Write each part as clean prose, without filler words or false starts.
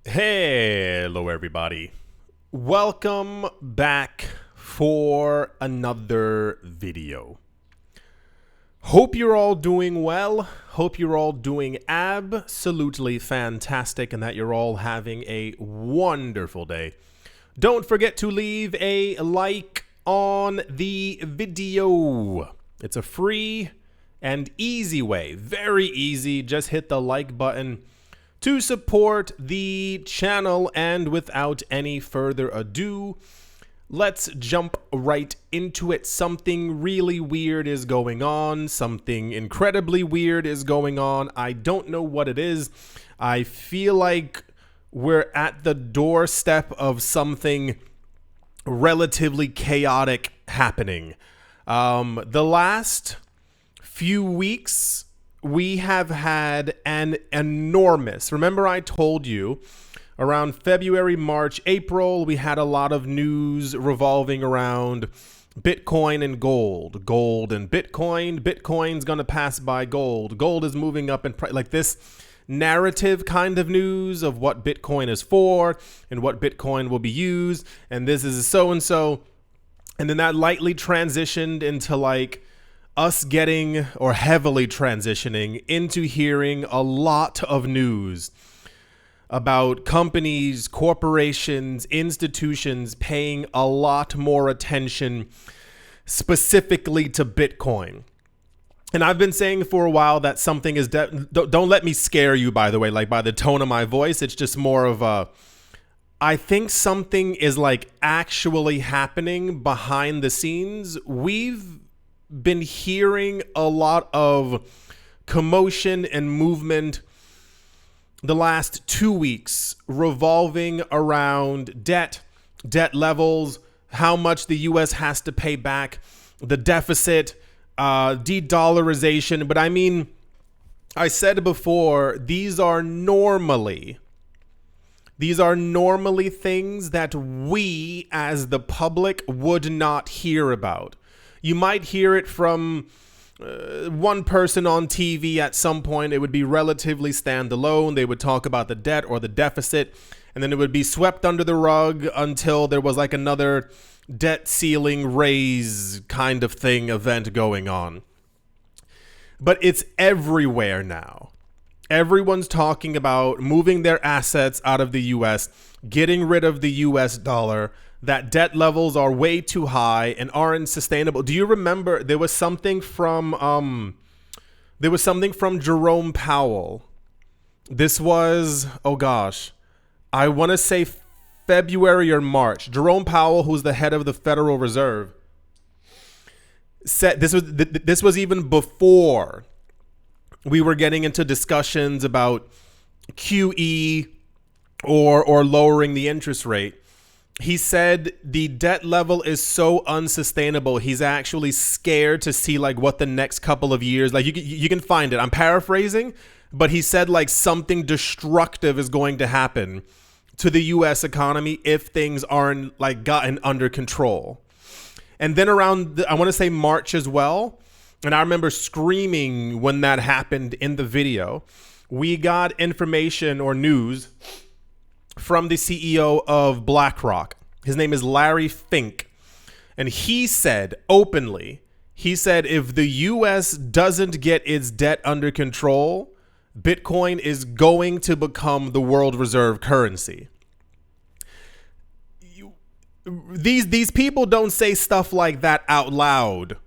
Hello, everybody. Welcome back for another video. Hope you're all doing well. Hope you're all doing absolutely fantastic and that you're all having a wonderful day. Don't forget to leave a like on the video. It's a free and easy way. Very easy. Just hit the like button to support the channel, and without any further ado, let's jump right into it. Something really weird is going on. Something incredibly weird is going on. I don't know what it is. I feel like we're at the doorstep of something relatively chaotic happening. The last few weeks, we have had an enormous, remember I told you around February, March, April, we had a lot of news revolving around Bitcoin and gold. Gold and Bitcoin. Bitcoin's going to pass by gold. Gold is moving up in price. Like this narrative kind of news of what Bitcoin is for and what Bitcoin will be used. And this is so-and-so. And then that lightly transitioned into like us getting, or heavily transitioning into hearing a lot of news about companies, corporations, institutions paying a lot more attention specifically to Bitcoin. And I've been saying for a while that something is, don't let me scare you, by the way, like by the tone of my voice. It's just more of a, I think something is like actually happening behind the scenes. We've been hearing a lot of commotion and movement the last 2 weeks revolving around debt levels, how much the US has to pay back, the deficit, de-dollarization. But I mean, I said before, these are normally things that we as the public would not hear about. You might hear it from one person on TV at some point. It would be relatively standalone. They would talk about the debt or the deficit, and then it would be swept under the rug until there was like another debt ceiling raise kind of thing event going on. But it's everywhere now. Everyone's talking about moving their assets out of the US, getting rid of the US dollar, that debt levels are way too high and aren't sustainable. Do you remember there was something from Jerome Powell? This was, oh gosh, I want to say February or March. Jerome Powell, who's the head of the Federal Reserve, said this was even before we were getting into discussions about QE or lowering the interest rate. He said the debt level is so unsustainable. He's actually scared to see like what the next couple of years, like you can find it. I'm paraphrasing, but he said like something destructive is going to happen to the US economy if things aren't like gotten under control. And then around, I want to say March as well. And I remember screaming when that happened in the video. We got information or news from the CEO of BlackRock. His name is Larry Fink. And he said openly, he said, if the US doesn't get its debt under control, Bitcoin is going to become the world reserve currency. These people don't say stuff like that out loud.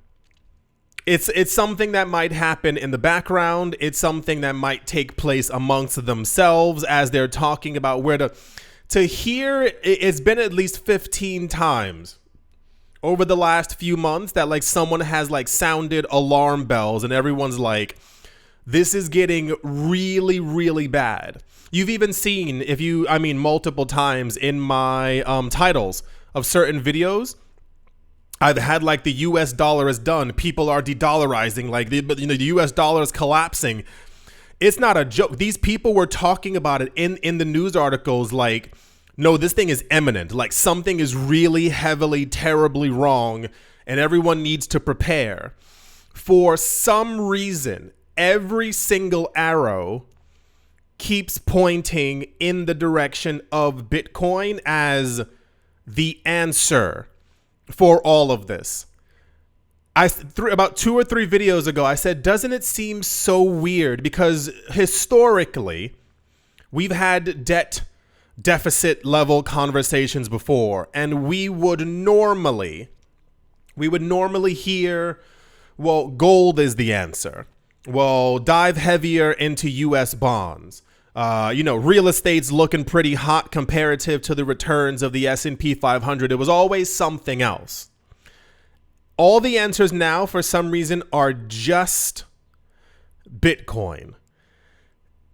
It's something that might happen in the background. It's something that might take place amongst themselves as they're talking about where to hear. It's been at least 15 times over the last few months that like someone has like sounded alarm bells and everyone's like, this is getting really, really bad. You've even seen, multiple times in my titles of certain videos, I've had like the US dollar is done. People are de-dollarizing, like the US dollar is collapsing. It's not a joke. These people were talking about it in the news articles like, no, this thing is imminent. Like something is really heavily, terribly wrong and everyone needs to prepare. For some reason, every single arrow keeps pointing in the direction of Bitcoin as the answer for all of this. About 2 or 3 videos ago, I said, doesn't it seem so weird? Because historically, we've had debt deficit level conversations before, and we would normally hear, well, gold is the answer. Well, dive heavier into US bonds. Real estate's looking pretty hot comparative to the returns of the S&P 500. It was always something else. All the answers now, for some reason, are just Bitcoin.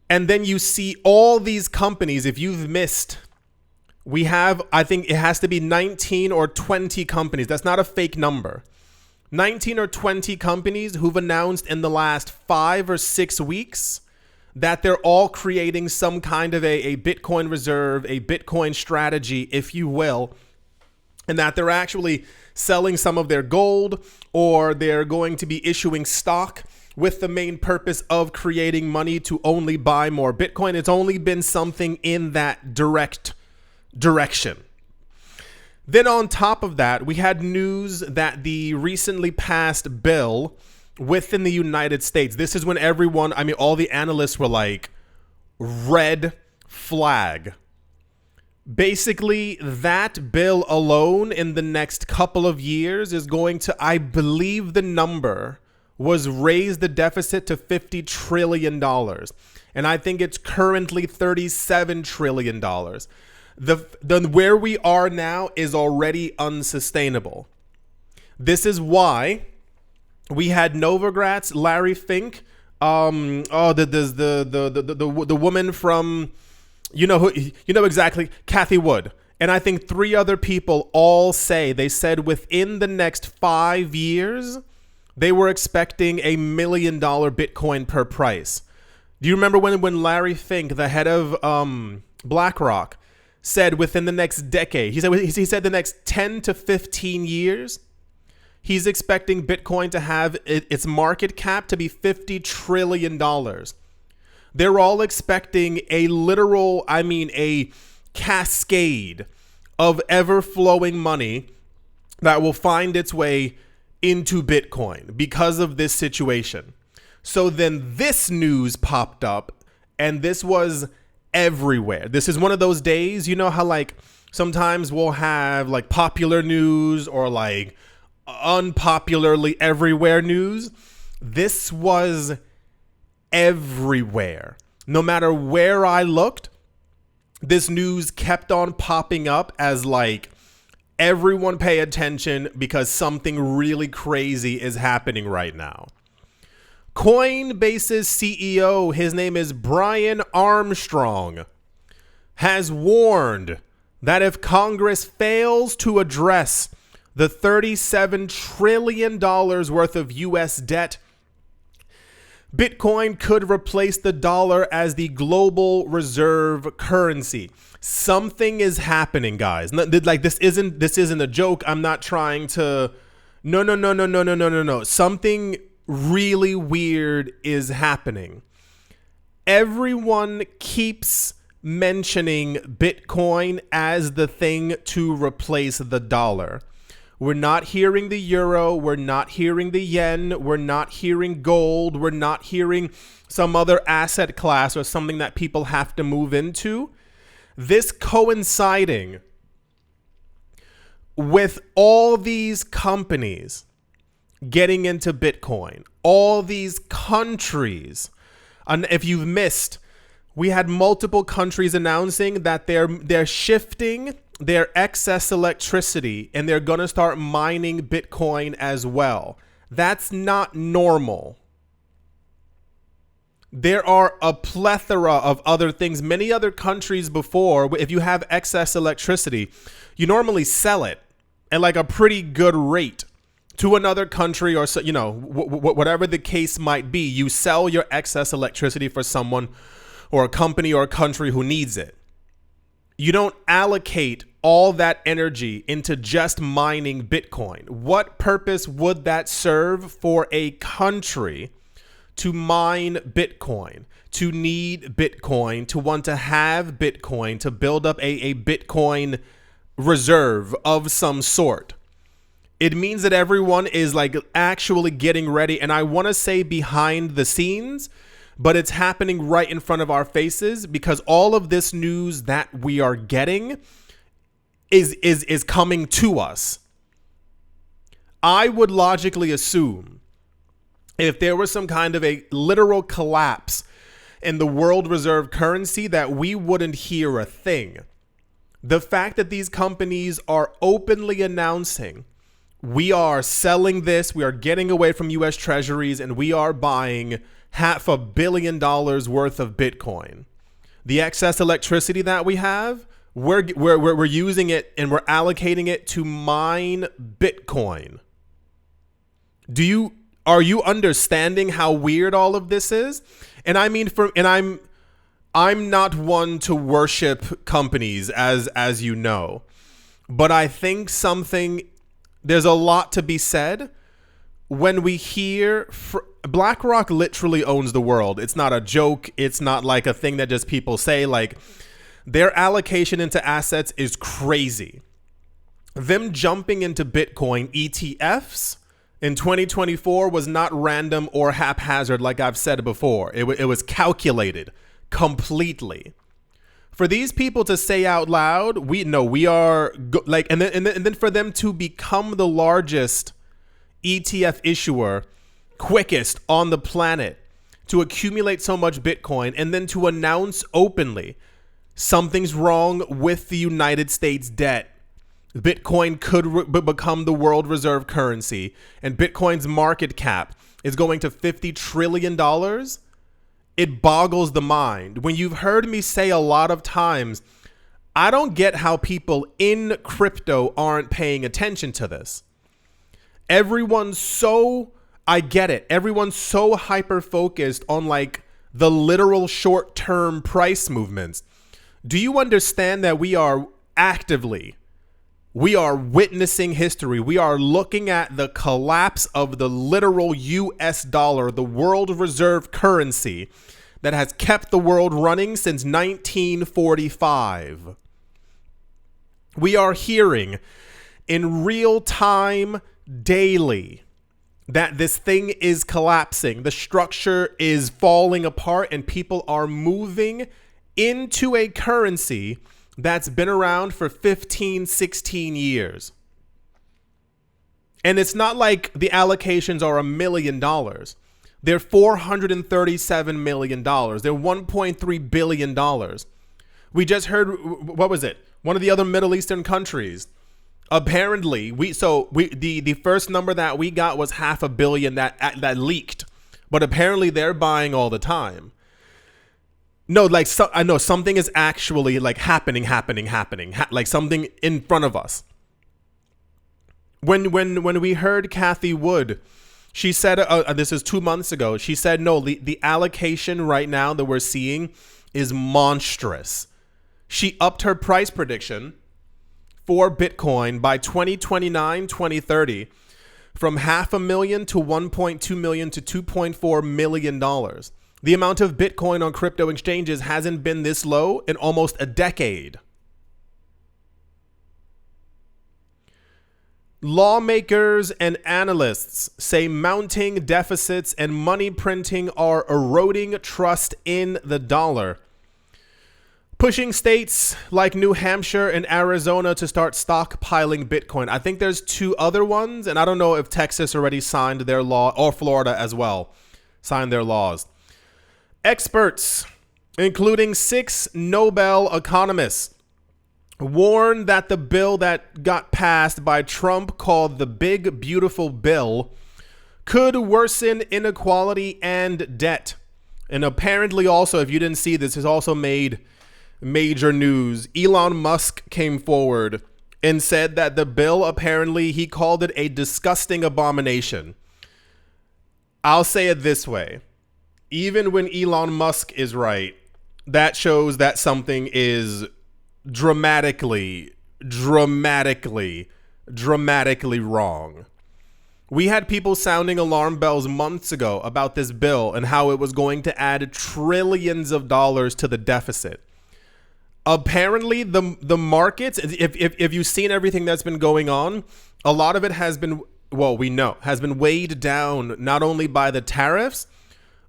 And then you see all these companies. If you've missed, we have, I think it has to be 19 or 20 companies. That's not a fake number. 19 or 20 companies who've announced in the last 5 or 6 weeks that they're all creating some kind of a Bitcoin reserve, a Bitcoin strategy, if you will, and that they're actually selling some of their gold, or they're going to be issuing stock with the main purpose of creating money to only buy more Bitcoin. It's only been something in that direct direction. Then on top of that, we had news that the recently passed bill within the United States, this is when all the analysts were like, red flag. Basically, that bill alone in the next couple of years is going to, I believe the number was raise the deficit to $50 trillion. And I think it's currently $37 trillion. The where we are now is already unsustainable. This is why we had Novogratz, Larry Fink, the woman from, exactly, Cathie Wood. And I think 3 other people all they said within the next 5 years, they were expecting $1 million Bitcoin per price. Do you remember when Larry Fink, the head of BlackRock, said within the next decade, he said the next 10 to 15 years, he's expecting Bitcoin to have its market cap to be $50 trillion. They're all expecting a cascade of ever-flowing money that will find its way into Bitcoin because of this situation. So then this news popped up, and this was everywhere. This is one of those days, you know how like sometimes we'll have like popular news or like unpopularly everywhere news. This was everywhere. No matter where I looked, this news kept on popping up as like, everyone pay attention because something really crazy is happening right now. Coinbase's CEO, his name is Brian Armstrong, has warned that if Congress fails to address the $37 trillion worth of U.S. debt, Bitcoin could replace the dollar as the global reserve currency. Something is happening, guys. Like this isn't a joke. I'm not trying to. No. Something really weird is happening. Everyone keeps mentioning Bitcoin as the thing to replace the dollar. We're not hearing the euro. We're not hearing the yen. We're not hearing gold. We're not hearing some other asset class or something that people have to move into. This coinciding with all these companies getting into Bitcoin, all these countries, and if you've missed, we had multiple countries announcing that they're shifting their excess electricity and they're going to start mining Bitcoin as well. That's not normal. There are a plethora of other things. Many other countries before, if you have excess electricity, you normally sell it at like a pretty good rate to another country or, whatever the case might be. You sell your excess electricity for someone or a company or a country who needs it. You don't allocate all that energy into just mining Bitcoin. What purpose would that serve for a country to mine Bitcoin, to need Bitcoin, to want to have Bitcoin, to build up a Bitcoin reserve of some sort. It means that everyone is like actually getting ready. And I want to say behind the scenes, but it's happening right in front of our faces, because all of this news that we are getting is coming to us. I would logically assume if there was some kind of a literal collapse in the world reserve currency, that we wouldn't hear a thing. The fact that these companies are openly announcing, we are selling this, we are getting away from US treasuries, and we are buying $500 million worth of Bitcoin. The excess electricity that we have, we're using it and we're allocating it to mine Bitcoin. Are you understanding how weird all of this is? And I mean, I'm not one to worship companies, as you know, but I think there's a lot to be said when we hear BlackRock literally owns the world. It's not a joke. It's not like a thing that just people say. Like, their allocation into assets is crazy. Them jumping into Bitcoin ETFs in 2024 was not random or haphazard, like I've said before. It was calculated completely. For these people to say out loud, we are like, and then for them to become the largest ETF issuer, quickest on the planet, to accumulate so much Bitcoin, and then to announce openly something's wrong with the United States debt. Bitcoin could become the world reserve currency, and Bitcoin's market cap is going to $50 trillion. It boggles the mind. When you've heard me say a lot of times, I don't get how people in crypto aren't paying attention to this. I get it. Everyone's so hyper-focused on like the literal short-term price movements. Do you understand that we are witnessing history? We are looking at the collapse of the literal US dollar, the world reserve currency that has kept the world running since 1945. We are hearing in real time, daily, that this thing is collapsing. The structure is falling apart, and people are moving into a currency that's been around for 15, 16 years. And it's not like the allocations are $1 million. They're $437 million. They're $1.3 billion. We just heard, what was it? One of the other Middle Eastern countries. Apparently, the first number that we got was $500 million that leaked. But apparently they're buying all the time. No, like, I know something is actually like happening, like something in front of us. When we heard Cathie Wood, she said, this is 2 months ago, she said, no, the allocation right now that we're seeing is monstrous. She upped her price prediction for Bitcoin by 2029, 2030 from $500,000 to $1.2 million to $2.4 million. The amount of Bitcoin on crypto exchanges hasn't been this low in almost a decade. Lawmakers and analysts say mounting deficits and money printing are eroding trust in the dollar, pushing states like New Hampshire and Arizona to start stockpiling Bitcoin. I think there's 2 other ones, and I don't know if Texas already signed their law, or Florida as well, signed their laws. Experts, including 6 Nobel economists, warn that the bill that got passed by Trump, called the Big Beautiful Bill, could worsen inequality and debt. And apparently also, if you didn't see this, has also made major news. Elon Musk came forward and said that the bill, apparently, he called it a disgusting abomination. I'll say it this way. Even when Elon Musk is right, that shows that something is dramatically wrong. We had people sounding alarm bells months ago about this bill and how it was going to add trillions of dollars to the deficit. Apparently, the markets, if you've seen everything that's been going on, a lot of it has been, well, we know, has been weighed down not only by the tariffs,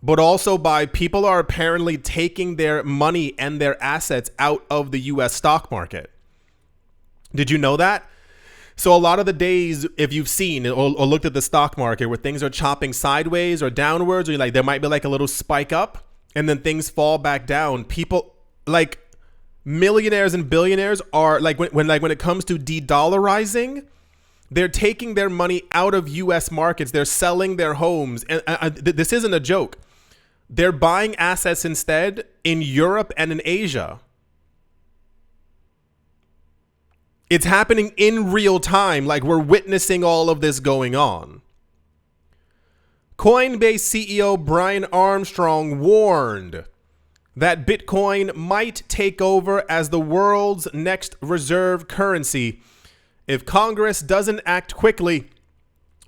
but also by people are apparently taking their money and their assets out of the U.S. stock market. Did you know that? So a lot of the days, if you've seen or looked at the stock market where things are chopping sideways or downwards, or you're like, there might be like a little spike up and then things fall back down. People like millionaires and billionaires are like when it comes to de-dollarizing, they're taking their money out of U.S. markets. They're selling their homes. And this isn't a joke. They're buying assets instead in Europe and in Asia. It's happening in real time, like we're witnessing all of this going on. Coinbase CEO Brian Armstrong warned that Bitcoin might take over as the world's next reserve currency if Congress doesn't act quickly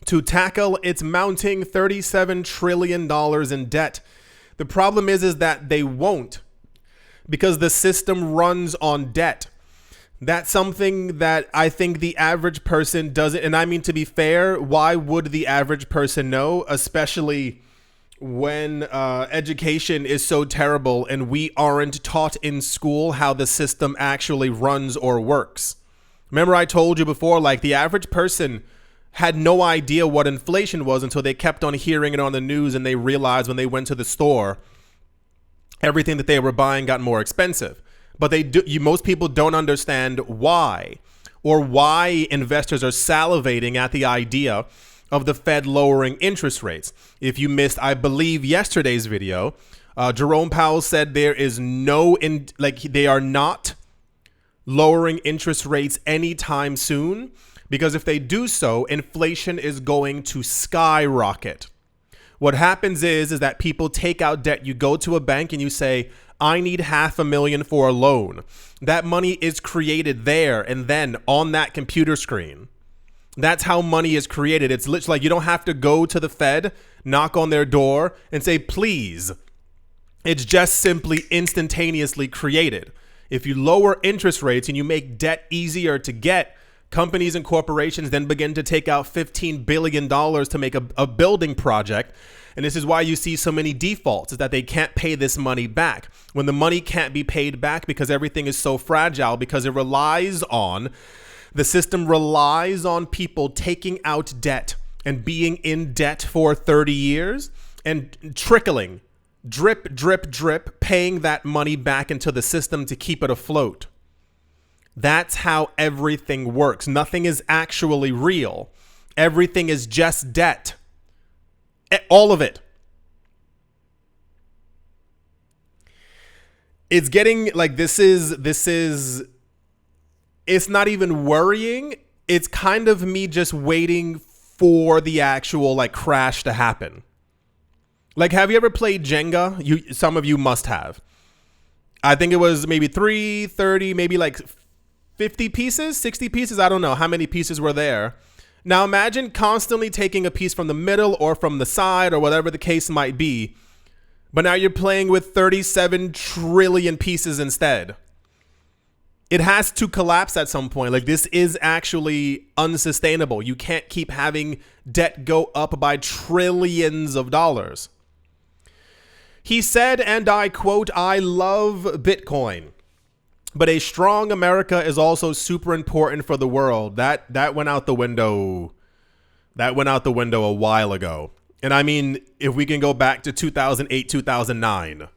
to tackle its mounting $37 trillion in debt. The problem is that they won't, because the system runs on debt. That's something that I think the average person doesn't. And I mean, to be fair, why would the average person know, especially when education is so terrible and we aren't taught in school how the system actually runs or works? Remember, I told you before, like the average person had no idea what inflation was until they kept on hearing it on the news, and they realized when they went to the store, everything that they were buying got more expensive. But most people don't understand why, or why investors are salivating at the idea of the Fed lowering interest rates. If you missed, I believe, yesterday's video, Jerome Powell said there is they are not lowering interest rates anytime soon, because if they do so, inflation is going to skyrocket. What happens is that people take out debt. You go to a bank and you say, I need $500,000 for a loan. That money is created there and then on that computer screen. That's how money is created. It's literally like you don't have to go to the Fed, knock on their door and say, please. It's just simply instantaneously created. If you lower interest rates and you make debt easier to get, companies and corporations then begin to take out $15 billion to make a building project. And this is why you see so many defaults, is that they can't pay this money back. When the money can't be paid back because everything is so fragile, because the system relies on people taking out debt and being in debt for 30 years and trickling, drip, drip, drip, paying that money back into the system to keep it afloat. That's how everything works. Nothing is actually real. Everything is just debt. All of it. It's getting like this is it's not even worrying. It's kind of me just waiting for the actual like crash to happen. Like, have you ever played Jenga? Some of you must have. I think it was maybe 30, maybe like 50 pieces, 60 pieces. I don't know how many pieces were there. Now imagine constantly taking a piece from the middle or from the side or whatever the case might be. But now you're playing with 37 trillion pieces instead. It has to collapse at some point. Like, this is actually unsustainable. You can't keep having debt go up by trillions of dollars. He said, and I quote, "I love Bitcoin, but a strong America is also super important for the world." That went out the window. That went out the window a while ago. And I mean, if we can go back to 2008, 2009,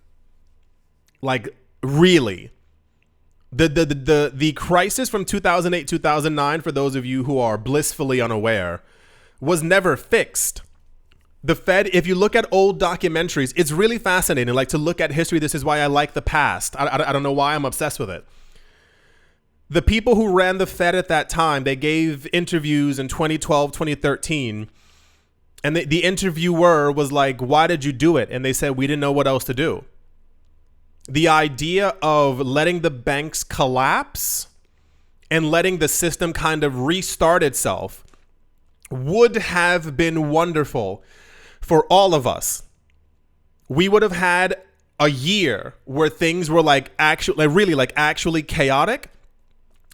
like really, the crisis from 2008, 2009, for those of you who are blissfully unaware, was never fixed. The Fed, if you look at old documentaries, it's really fascinating. Like, to look at history, this is why I like the past. I don't know why I'm obsessed with it. The people who ran the Fed at that time, they gave interviews in 2012, 2013. And the interviewer was like, why did you do it? And they said, we didn't know what else to do. The idea of letting the banks collapse and letting the system kind of restart itself would have been wonderful for all of us. We would have had a year where things were actually chaotic.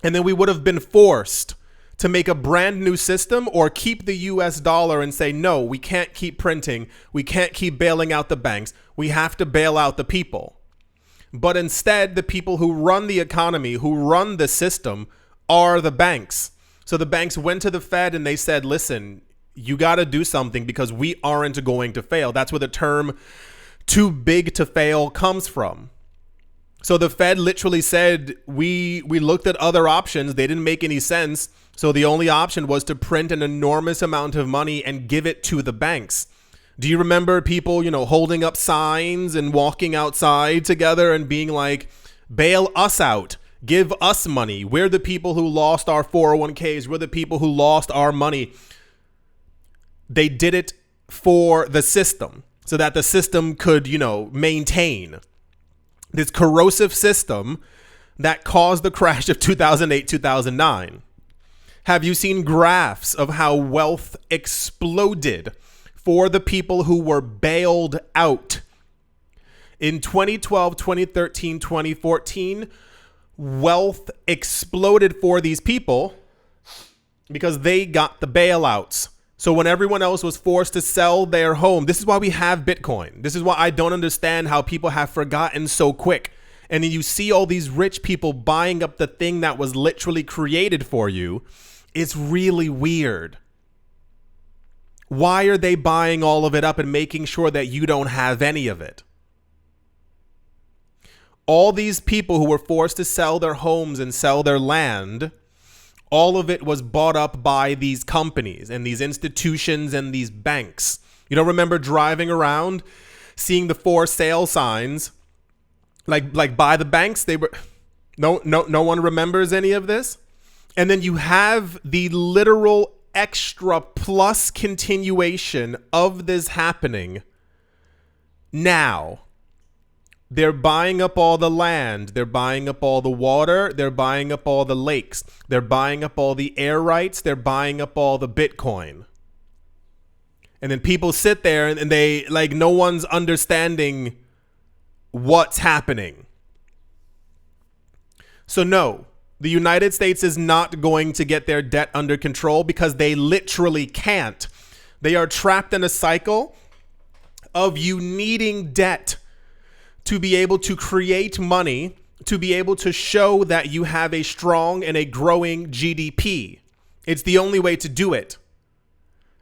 And then we would have been forced to make a brand new system or keep the US dollar and say, no, we can't keep printing. We can't keep bailing out the banks. We have to bail out the people. But instead, the people who run the economy, who run the system, are the banks. So the banks went to the Fed and they said, listen, you got to do something because we aren't going to fail. That's where the term too big to fail comes from. So the Fed literally said, we looked at other options. They didn't make any sense. So the only option was to print an enormous amount of money and give it to the banks. Do you remember people, holding up signs and walking outside together and being like, bail us out, give us money. We're the people who lost our 401ks. We're the people who lost our money. They did it for the system so that the system could, maintain this corrosive system that caused the crash of 2008, 2009. Have you seen graphs of how wealth exploded for the people who were bailed out? In 2012, 2013, 2014, wealth exploded for these people because they got the bailouts. So when everyone else was forced to sell their home, this is why we have Bitcoin. This is why I don't understand how people have forgotten so quick. And then you see all these rich people buying up the thing that was literally created for you. It's really weird. Why are they buying all of it up and making sure that you don't have any of it? All these people who were forced to sell their homes and sell their land, all of it was bought up by these companies and these institutions and these banks. You don't remember driving around, seeing the for sale signs, like by the banks? They were no one remembers any of this. And then you have the literal extra plus continuation of this happening now. They're buying up all the land. They're buying up all the water. They're buying up all the lakes. They're buying up all the air rights. They're buying up all the Bitcoin. And then people sit there and they no one's understanding what's happening. So no, the United States is not going to get their debt under control because they literally can't. They are trapped in a cycle of you needing debt to be able to create money, to be able to show that you have a strong and a growing GDP. It's the only way to do it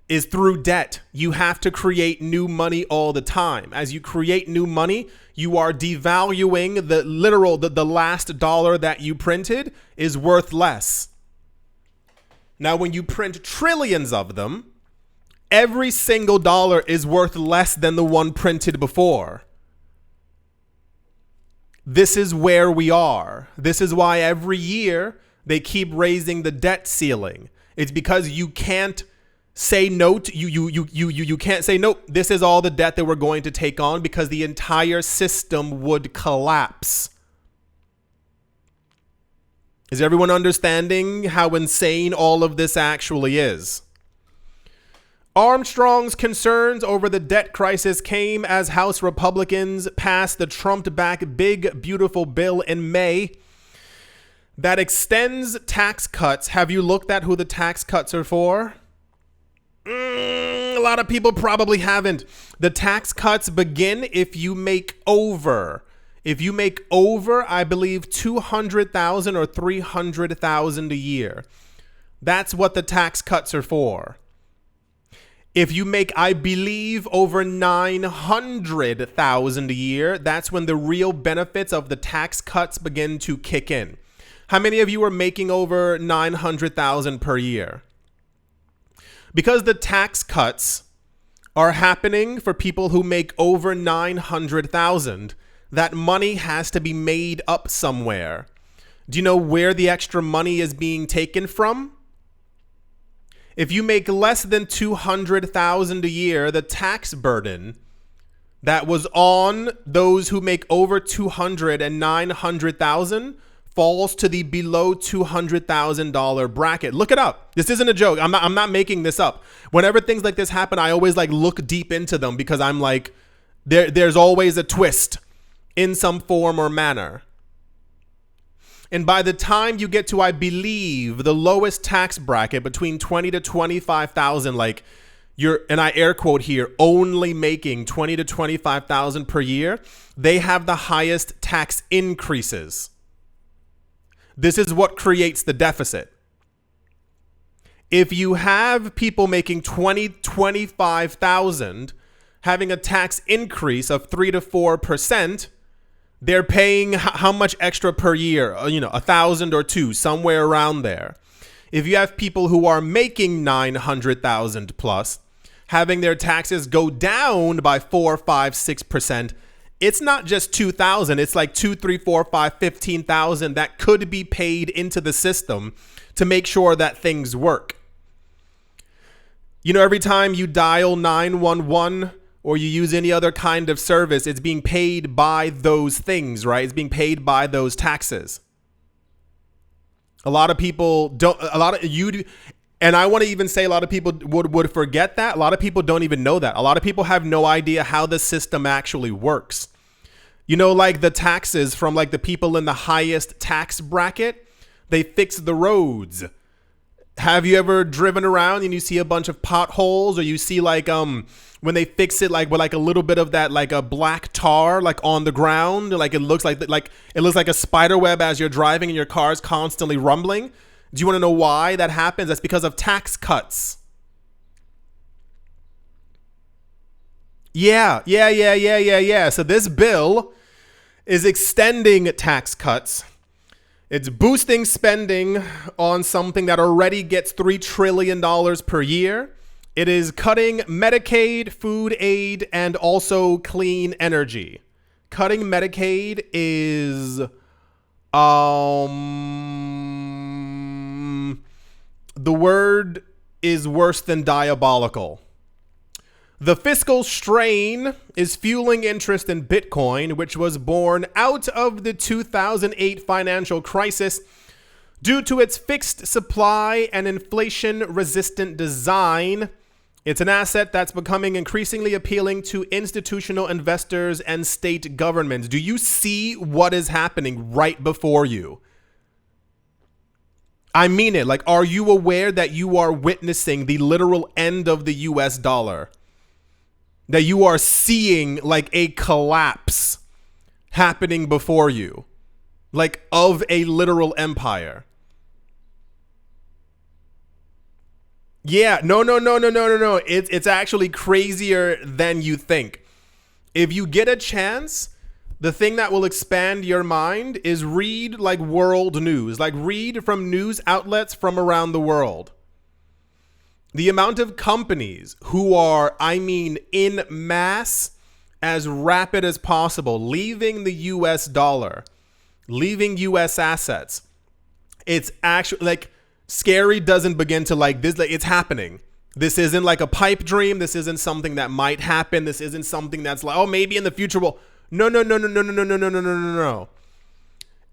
is through debt. You have to create new money all the time. As you create new money, you are devaluing the last dollar that you printed is worth less. Now, when you print trillions of them, every single dollar is worth less than the one printed before. This is where we are. This is why every year they keep raising the debt ceiling. It's because you can't say no to, you can't say no. This is all the debt that we're going to take on because the entire system would collapse. Is everyone understanding how insane all of this actually is? Armstrong's concerns over the debt crisis came as House Republicans passed the Trump-backed Big Beautiful Bill in May that extends tax cuts. Have you looked at who the tax cuts are for? A lot of people probably haven't. The tax cuts begin if you make over. If you make over, I believe, $200,000 or $300,000 a year. That's what the tax cuts are for. If you make, I believe, over $900,000 a year, that's when the real benefits of the tax cuts begin to kick in. How many of you are making over $900,000 per year? Because the tax cuts are happening for people who make over $900,000, that money has to be made up somewhere. Do you know where the extra money is being taken from? If you make less than $200,000 a year, the tax burden that was on those who make over $200,000 and $900,000 falls to the below $200,000 bracket. Look it up. This isn't a joke. I'm not making this up. Whenever things like this happen, I always like look deep into them because I'm like, there's always a twist in some form or manner. And by the time you get to, I believe, the lowest tax bracket between 20 to 25,000, like you're, and I air quote here, only making 20 to 25,000 per year, they have the highest tax increases. This is what creates the deficit. If you have people making 20, 25,000 having a tax increase of 3 to 4%, they're paying how much extra per year? 1,000 or two, somewhere around there. If you have people who are making 900,000 plus, having their taxes go down by 4, 5, 6%, it's not just 2,000. It's like 2, 3, 4, 5, 15,000 that could be paid into the system to make sure that things work. Every time you dial 911 or you use any other kind of service, it's being paid by those things, right? It's being paid by those taxes. A lot of people don't, and I want to even say a lot of people would forget that. A lot of people don't even know that. A lot of people have no idea how the system actually works. Like the taxes from like the people in the highest tax bracket, they fix the roads. Have you ever driven around and you see a bunch of potholes, or you see like when they fix it like with like a little bit of that like a black tar like on the ground, like it looks like a spider web as you're driving and your car's constantly rumbling? Do you want to know why that happens? That's because of tax cuts. Yeah. So this bill is extending tax cuts. It's boosting spending on something that already gets $3 trillion per year. It is cutting Medicaid, food aid, and also clean energy. Cutting Medicaid is the word is worse than diabolical. The fiscal strain is fueling interest in Bitcoin, which was born out of the 2008 financial crisis due to its fixed supply and inflation-resistant design. It's an asset that's becoming increasingly appealing to institutional investors and state governments. Do you see what is happening right before you? I mean it. Like, are you aware that you are witnessing the literal end of the US dollar? That you are seeing like a collapse happening before you, like of a literal empire. Yeah, no. It's actually crazier than you think. If you get a chance, the thing that will expand your mind is read like world news, like read from news outlets from around the world. The amount of companies who are, in mass, as rapid as possible, leaving the US dollar, leaving US assets. It's actually like scary doesn't begin to like this. Like, it's happening. This isn't like a pipe dream. This isn't something that might happen. This isn't something that's like, oh, maybe in the future we'll. No.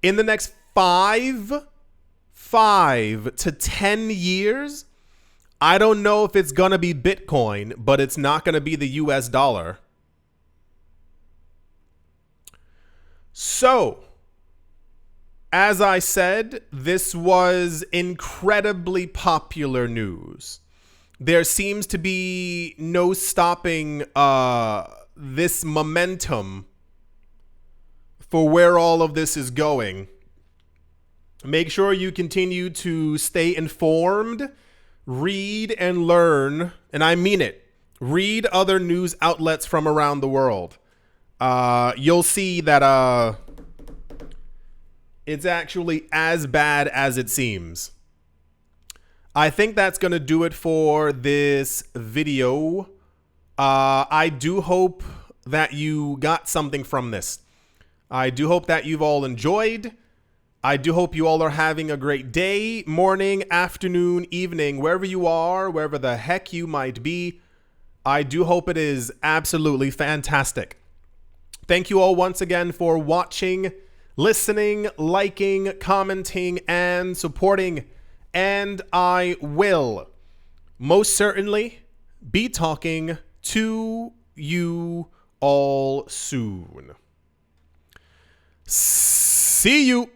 In the next 5 to 10 years, I don't know if it's going to be Bitcoin, but it's not going to be the US dollar. So, as I said, this was incredibly popular news. There seems to be no stopping this momentum for where all of this is going. Make sure you continue to stay informed. Read and learn, and I mean it. Read other news outlets from around the world. You'll see that it's actually as bad as it seems. I think that's going to do it for this video. I do hope that you got something from this. I do hope that you've all enjoyed. I do hope you all are having a great day, morning, afternoon, evening, wherever you are, wherever the heck you might be. I do hope it is absolutely fantastic. Thank you all once again for watching. listening, liking, commenting, and supporting. And I will most certainly be talking to you all soon. See you.